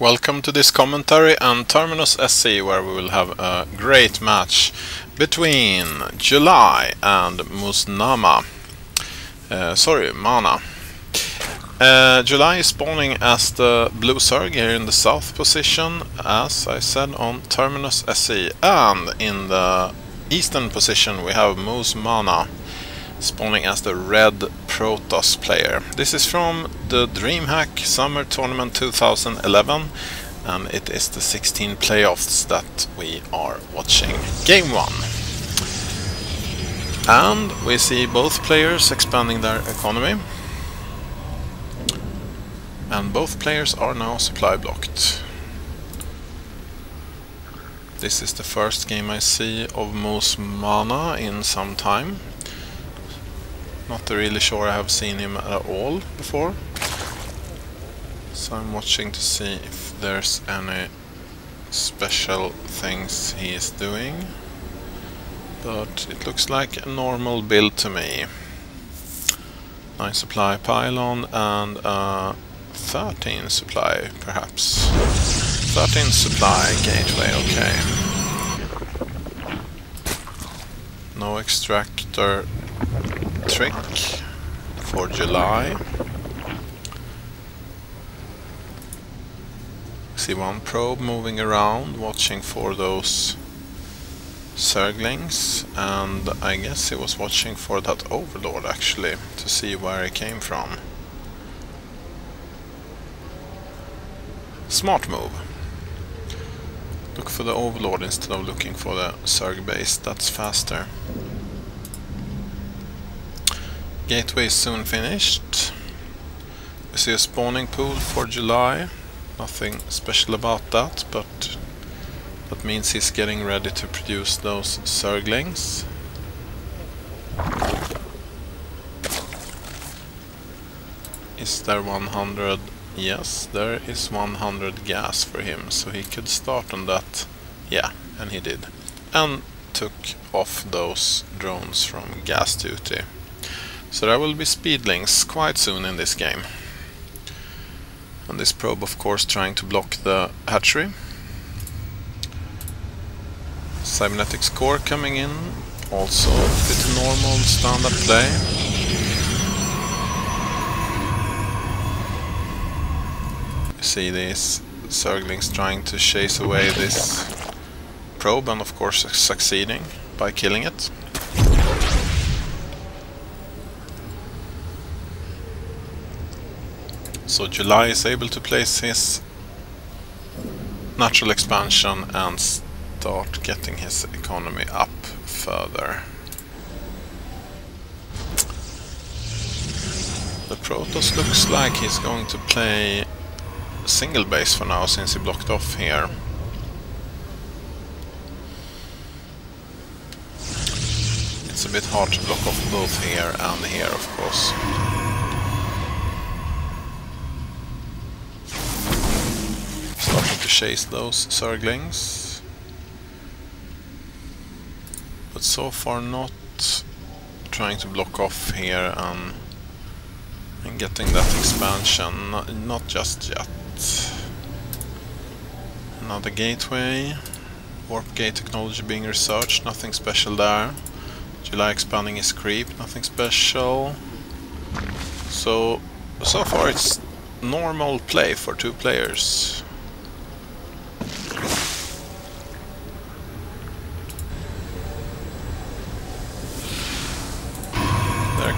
Welcome to this commentary on Terminus SE, where we will have a great match between July and MaNa. July is spawning as the blue Zerg here in the south position, as I said, on Terminus SE, and in the eastern position we have MaNa spawning as the red Protoss player. This is from the Dreamhack Summer Tournament 2011, and it is the 16 playoffs that we are watching. Game 1. And we see both players expanding their economy. And both players are now supply blocked. This is the first game I see of MaNa in some time. Not really sure I have seen him at all before. So I'm watching to see if there's any special things he is doing. But it looks like a normal build to me. Nice supply pylon and 13 supply perhaps. 13 supply gateway, okay. No extractor trick for July. See one probe moving around, watching for those Zerglings, and I guess he was watching for that Overlord actually, to see where he came from. Smart move. Look for the Overlord instead of looking for the Zerg base, that's faster. Gateway is soon finished. We see a spawning pool for July. Nothing special about that, but that means he's getting ready to produce those Zerglings. Is there 100? Yes, there is 100 gas for him, so he could start on that. Yeah, and he did. And took off those drones from gas duty. So there will be speedlings quite soon in this game. And this probe, of course, trying to block the hatchery. Cybernetics core coming in, also pretty normal standard play. You see these Zerglings trying to chase away this probe, and of course succeeding by killing it. So July is able to place his natural expansion and start getting his economy up further. The Protoss looks like he's going to play single base for now, since he blocked off here. It's a bit hard to block off both here and here, of course. To chase those Zerglings, but so far not trying to block off here and getting that expansion, not just yet. Another gateway, warp gate technology being researched, nothing special there. July expanding his creep, nothing special. So far it's normal play for two players.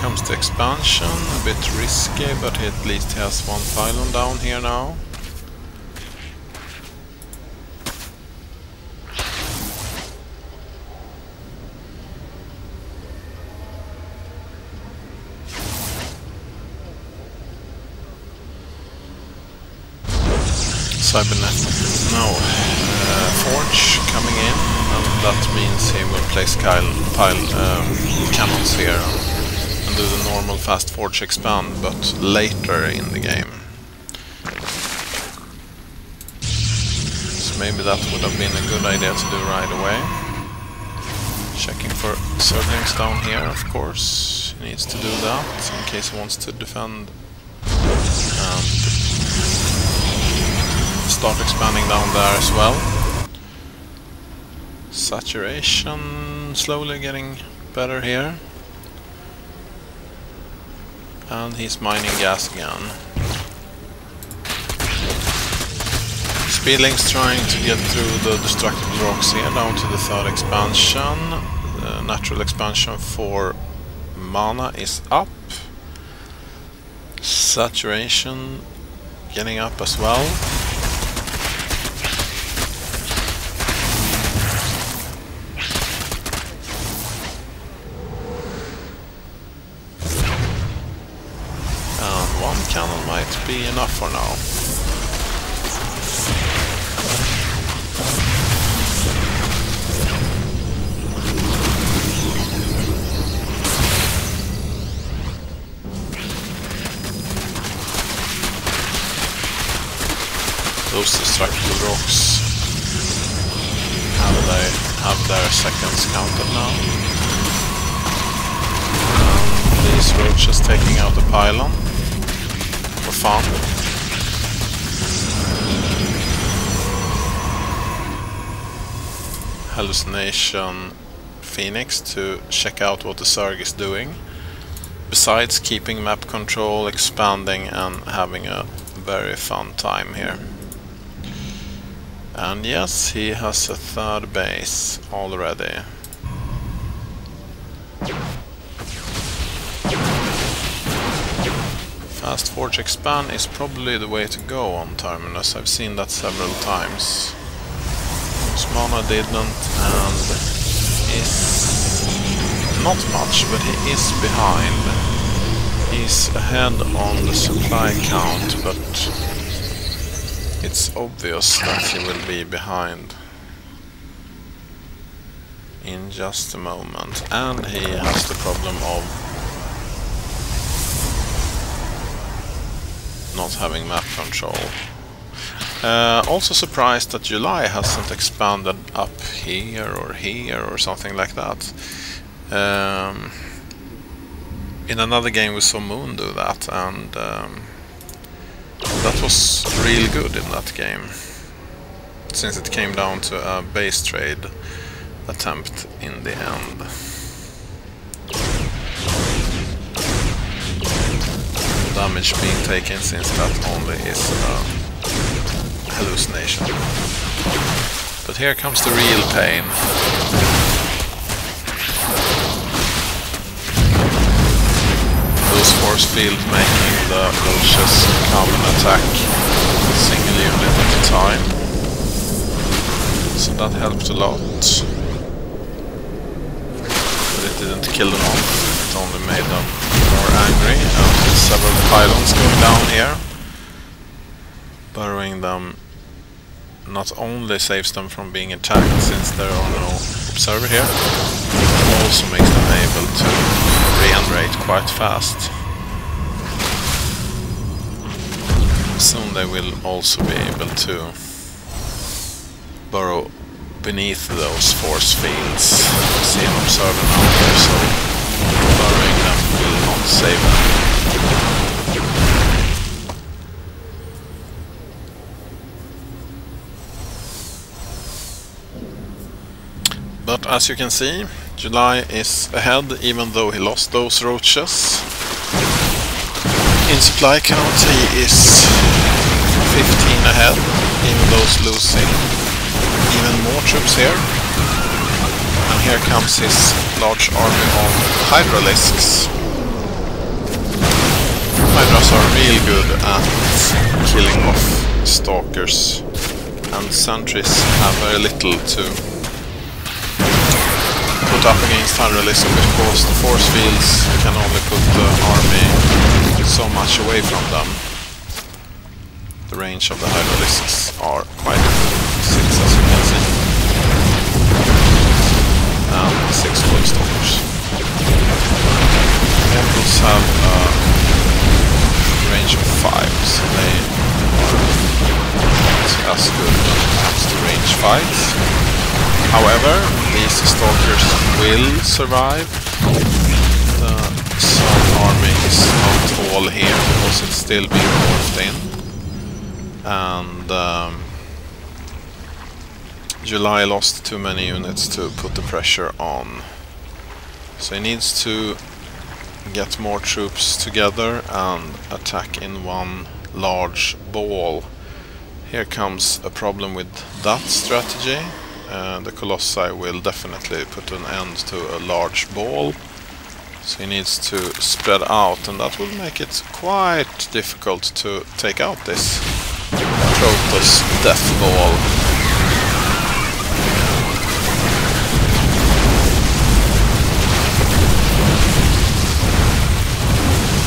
Comes the expansion, a bit risky, but at least he has one pylon down here now. Cybernetics, no, Forge coming in, and that means he will place cannons here. Do the normal fast forge expand, but later in the game. So maybe that would have been a good idea to do right away. Checking for Zerglings down here, of course. He needs to do that in case he wants to defend and start expanding down there as well. Saturation slowly getting better here. And he's mining gas again. Speedlink's trying to get through the destructible rocks here down to the third expansion. The natural expansion for MaNa is up. Saturation getting up as well. And one cannon might be enough for now. Those destructible rocks have their seconds counted now. And these roaches taking out the pylon for fun. Hallucination Phoenix to check out what the Zerg is doing. Besides keeping map control, expanding and having a very fun time here. And yes, he has a third base already. Fast Forge Expand is probably the way to go on Terminus. I've seen that several times. MaNa didn't and is not much, but he is behind. He's ahead on the supply count, but it's obvious that he will be behind in just a moment. And he has the problem of not having map control. Also surprised that July hasn't expanded up here or something like that. In another game we saw Moon do that, and that was really good in that game, since it came down to a base trade attempt in the end. Damage being taken, since that only is a hallucination. But here comes the real pain. Those force field making the roaches come and attack single unit at a time. So that helped a lot. But it didn't kill them off, it only made them more angry. And several pylons going down here. Burrowing them not only saves them from being attacked, since there are no observer here, but also makes them able to regenerate quite fast. Soon they will also be able to burrow beneath those force fields. See an observer now here, so burrowing them will not save them. But as you can see, July is ahead, even though he lost those roaches. In supply count he is 15 ahead, even though he's losing even more troops here. And here comes his large army of Hydralisks. Hydras are real good at killing off stalkers, and sentries have very little to put up against Hydralisk, because the force fields can only put the army so much away from them. The range of the Hydralisks are quite good, 6 as you can see, and 6 foot stalkers. Temples have a range of 5, so they are as good when it comes to range fights. However, these stalkers will survive. The Sun army is not all here, because it's still being morphed in. And July lost too many units to put the pressure on. So he needs to get more troops together and attack in one large ball. Here comes a problem with that strategy. The Colossi will definitely put an end to a large ball. So he needs to spread out, and that will make it quite difficult to take out this Protoss death ball.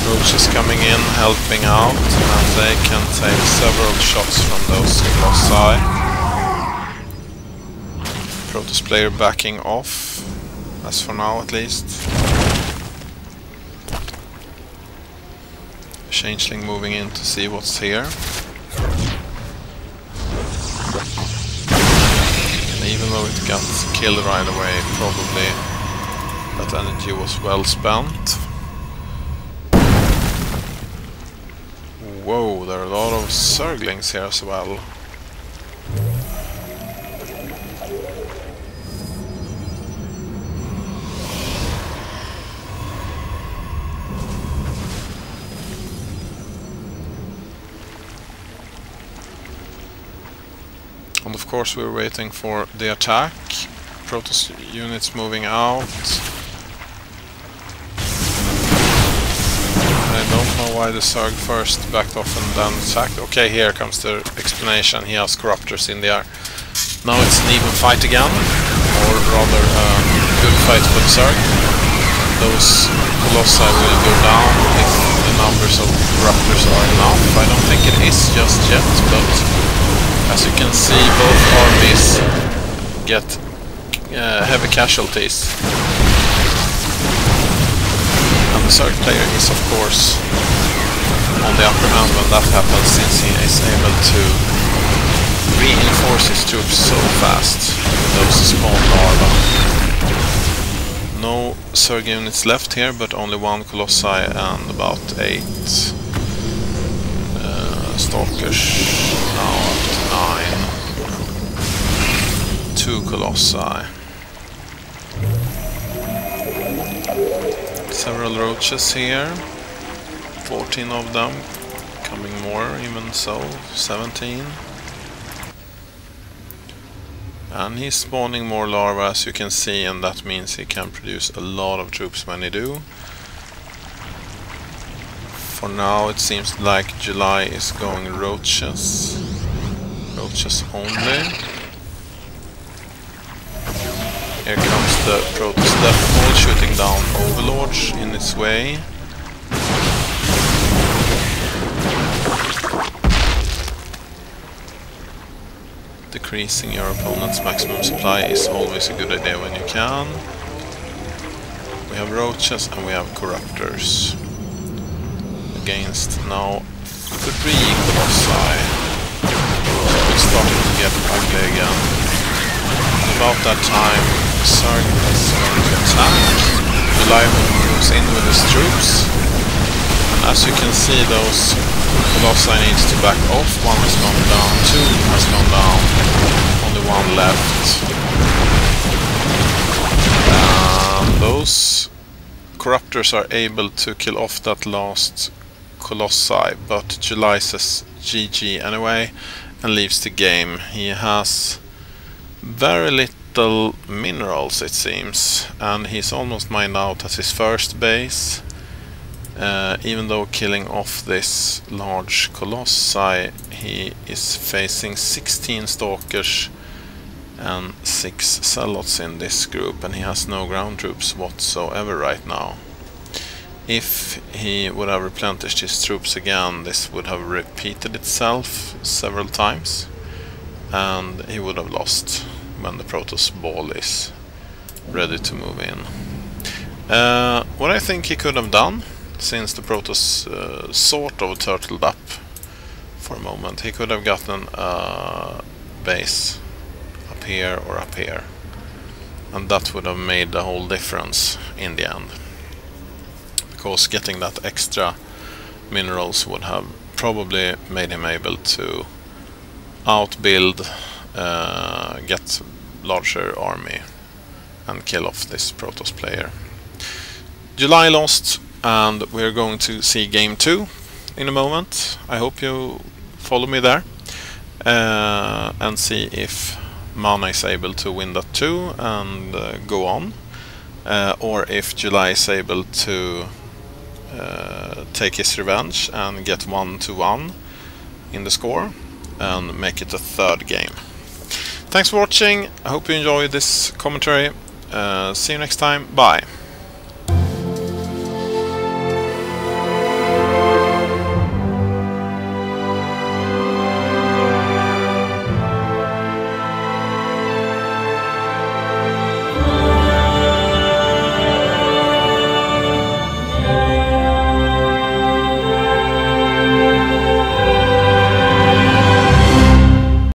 Roach is coming in, helping out, and they can take several shots from those Colossi. Protoss player backing off, as for now at least. Changeling moving in to see what's here. And even though it got killed right away, probably that energy was well spent. Whoa, there are a lot of Zerglings here as well. And of course we're waiting for the attack. Protoss units moving out. I don't know why the Zerg first backed off and then attacked. Okay, here comes the explanation. He has corruptors in the air. Now it's an even fight again, or rather a good fight for the Zerg. Those Colossi will go down if the numbers of corruptors are enough. I don't think it is just yet, but as you can see, both armies get heavy casualties. And the Zerg player is of course on the upper hand when that happens, since he is able to reinforce his troops so fast with those spawn larvae. No Zerg units left here, but only one Colossi and about 8 Stalkers. Now up to 9. 2 Colossi. Several roaches here. 14 of them. Coming more, even so. 17. And he's spawning more larvae, as you can see, and that means he can produce a lot of troops when he do. For now it seems like July is going roaches. Roaches only. Here comes the Protoss death ball shooting down overlords in its way. Decreasing your opponent's maximum supply is always a good idea when you can. We have roaches and we have corruptors. Against now 3 Colossi. So it's starting to get ugly again. About that time, Zerg is going to attack. July moves in with his troops. And as you can see, those Colossi needs to back off. 1 has gone down, 2 has gone down, only 1 left. And those corruptors are able to kill off that last Colossi, but July says GG anyway and leaves the game. He has very little minerals, it seems, and he's almost mined out at his first base. Even though killing off this large Colossi, he is facing 16 Stalkers and 6 Zealots in this group, and he has no ground troops whatsoever right now. If he would have replenished his troops again, this would have repeated itself several times, and he would have lost when the Protoss ball is ready to move in. What I think he could have done, since the Protoss sort of turtled up for a moment, he could have gotten a base up here or up here, and that would have made the whole difference in the end. Because getting that extra minerals would have probably made him able to outbuild get larger army and kill off this Protoss player. July lost, and we're going to see game 2 in a moment. I hope you follow me there and see if MaNa is able to win that too and go on, or if July is able to take his revenge and get 1-1 in the score and make it a third game. Thanks for watching. I hope you enjoyed this commentary. See you next time. Bye.